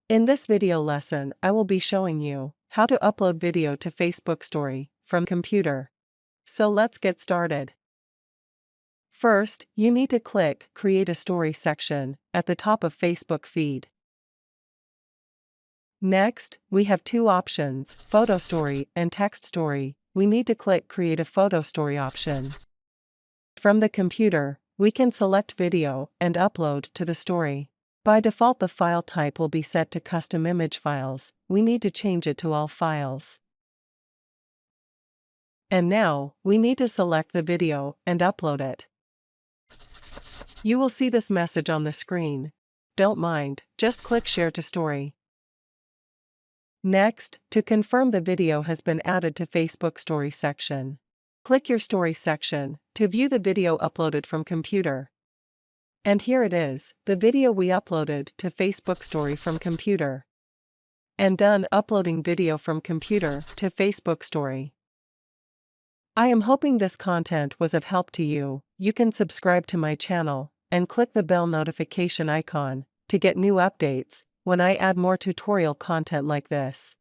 In this video lesson, I will be showing you how to upload video to Facebook Story from computer. So let's get started. First, you need to click Create a Story section at the top of Facebook feed. Next, we have two options, Photo Story and Text Story. We need to click Create a Photo Story option. From the computer, we can select video and upload to the story. By default, the file type will be set to custom image files. We need to change it to all files. And now, we need to select the video and upload it. You will see this message on the screen. Don't mind, just click Share to Story. Next, to confirm the video has been added to Facebook Story section. Click your Story section to view the video uploaded from computer. And here it is, the video we uploaded to Facebook Story from computer. And done uploading video from computer to Facebook Story. I am hoping this content was of help to you. You can subscribe to my channel and click the bell notification icon to get new updates when I add more tutorial content like this.